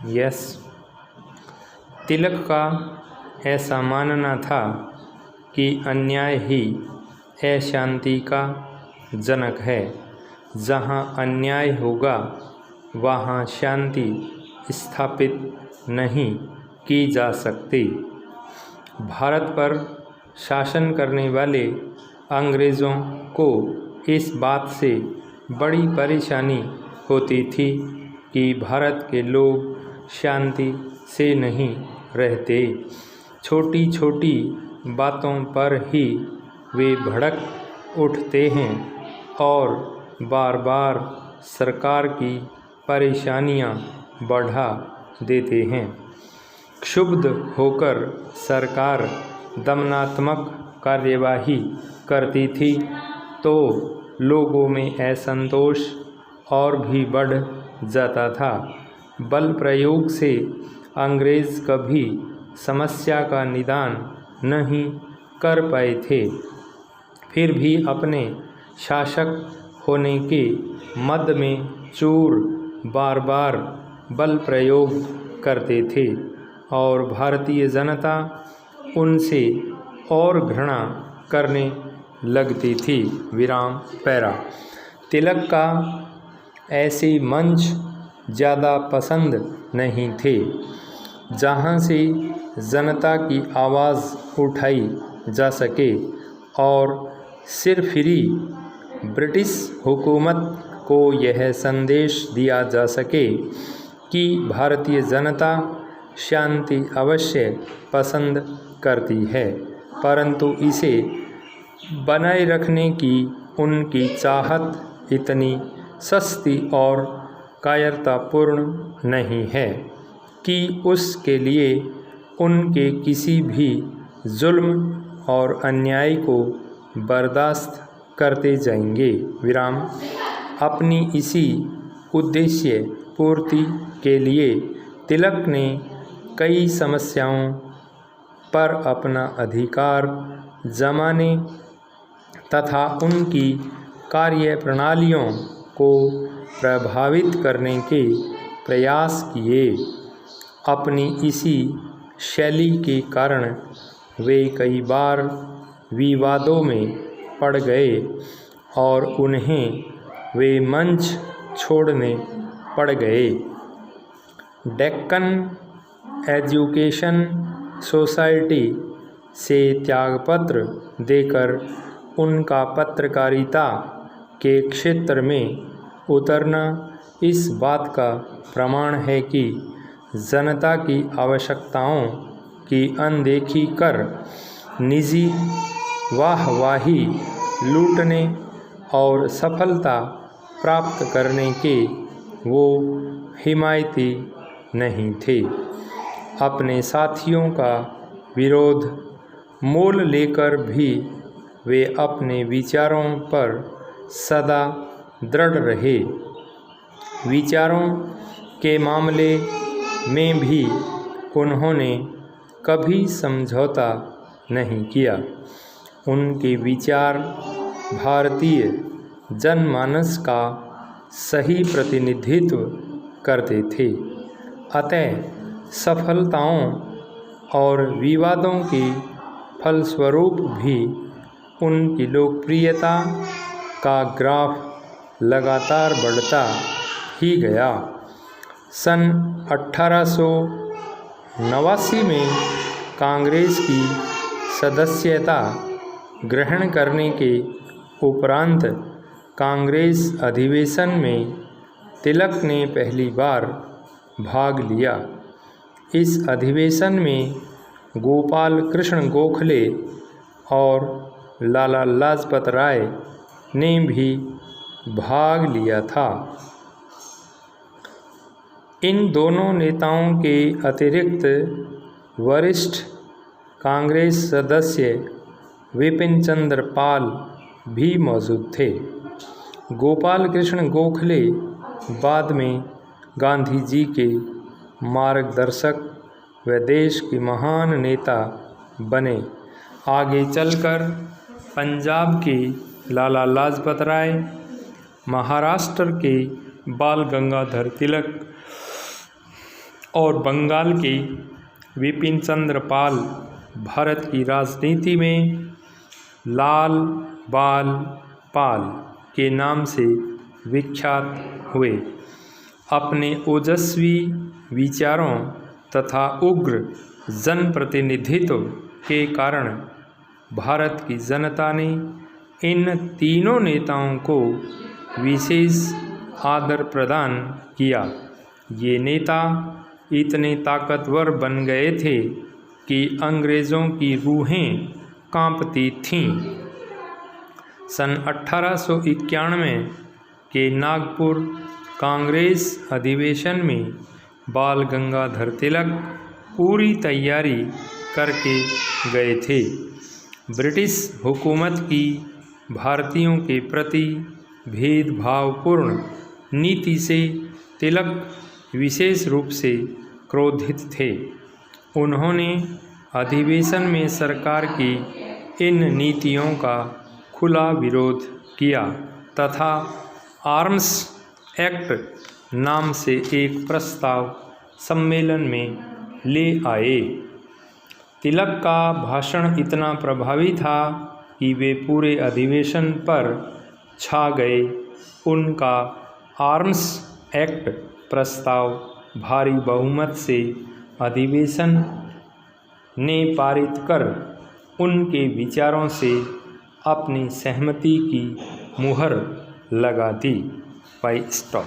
Yes. तिलक का ऐसा मानना था कि अन्याय ही अशांति का जनक है। जहाँ अन्याय होगा वहाँ शांति स्थापित नहीं की जा सकती। भारत पर शासन करने वाले अंग्रेज़ों को इस बात से बड़ी परेशानी होती थी कि भारत के लोग शांति से नहीं रहते। छोटी छोटी बातों पर ही वे भड़क उठते हैं और बार बार सरकार की परेशानियां बढ़ा देते हैं। क्षुब्ध होकर सरकार दमनात्मक कार्यवाही करती थी तो लोगों में असंतोष और भी बढ़ जाता था। बल प्रयोग से अंग्रेज़ कभी समस्या का निदान नहीं कर पाए थे। फिर भी अपने शासक होने के मद में चोर बार बार बल प्रयोग करते थे और भारतीय जनता उनसे और घृणा करने लगती थी। विराम पैरा। तिलक का ऐसे मंच ज़्यादा पसंद नहीं थे जहाँ से जनता की आवाज़ उठाई जा सके और सिरफिरी ब्रिटिश हुकूमत को यह संदेश दिया जा सके कि भारतीय जनता शांति अवश्य पसंद करती है, परंतु इसे बनाए रखने की उनकी चाहत इतनी सस्ती और कायरतापूर्ण नहीं है कि उसके लिए उनके किसी भी जुल्म और अन्याय को बर्दाश्त करते जाएंगे। विराम। अपनी इसी उद्देश्य पूर्ति के लिए तिलक ने कई समस्याओं पर अपना अधिकार जमाने तथा उनकी कार्य प्रणालियों को प्रभावित करने के प्रयास किए। अपनी इसी शैली के कारण वे कई बार विवादों में पड़ गए और उन्हें वे मंच छोड़ने पड़ गए। डेक्कन एजुकेशन सोसाइटी से त्यागपत्र देकर उनका पत्रकारिता के क्षेत्र में उतरना इस बात का प्रमाण है कि जनता की आवश्यकताओं की अनदेखी कर निजी वाहवाही लूटने और सफलता प्राप्त करने के वो हिमायती नहीं थे। अपने साथियों का विरोध मोल लेकर भी वे अपने विचारों पर सदा दृढ़ रहे। विचारों के मामले में भी उन्होंने कभी समझौता नहीं किया। उनके विचार भारतीय जनमानस का सही प्रतिनिधित्व करते थे। अतः सफलताओं और विवादों के फलस्वरूप भी उनकी लोकप्रियता का ग्राफ लगातार बढ़ता ही गया। सन 1889 में कांग्रेस की सदस्यता ग्रहण करने के उपरांत कांग्रेस अधिवेशन में तिलक ने पहली बार भाग लिया। इस अधिवेशन में गोपाल कृष्ण गोखले और लाला लाजपत राय ने भी भाग लिया था। इन दोनों नेताओं के अतिरिक्त वरिष्ठ कांग्रेस सदस्य विपिन चंद्र पाल भी मौजूद थे। गोपाल कृष्ण गोखले बाद में गांधी जी के मार्गदर्शक व देश के महान नेता बने। आगे चलकर पंजाब के लाला लाजपत राय, महाराष्ट्र के बाल गंगाधर तिलक और बंगाल के विपिन चंद्र पाल भारत की राजनीति में लाल बाल पाल के नाम से विख्यात हुए। अपने ओजस्वी विचारों तथा उग्र जनप्रतिनिधित्व के कारण भारत की जनता ने इन तीनों नेताओं को विशेष आदर प्रदान किया। ये नेता इतने ताकतवर बन गए थे कि अंग्रेज़ों की रूहें कांपती थीं। सन 1891 के नागपुर कांग्रेस अधिवेशन में बाल गंगाधर तिलक पूरी तैयारी करके गए थे। ब्रिटिश हुकूमत की भारतीयों के प्रति भेदभावपूर्ण नीति से तिलक विशेष रूप से क्रोधित थे। उन्होंने अधिवेशन में सरकार की इन नीतियों का खुला विरोध किया तथा आर्म्स एक्ट नाम से एक प्रस्ताव सम्मेलन में ले आए। तिलक का भाषण इतना प्रभावी था कि वे पूरे अधिवेशन पर छा गए। उनका आर्म्स एक्ट प्रस्ताव भारी बहुमत से अधिवेशन ने पारित कर उनके विचारों से अपनी सहमति की मुहर लगा दी। स्टॉप।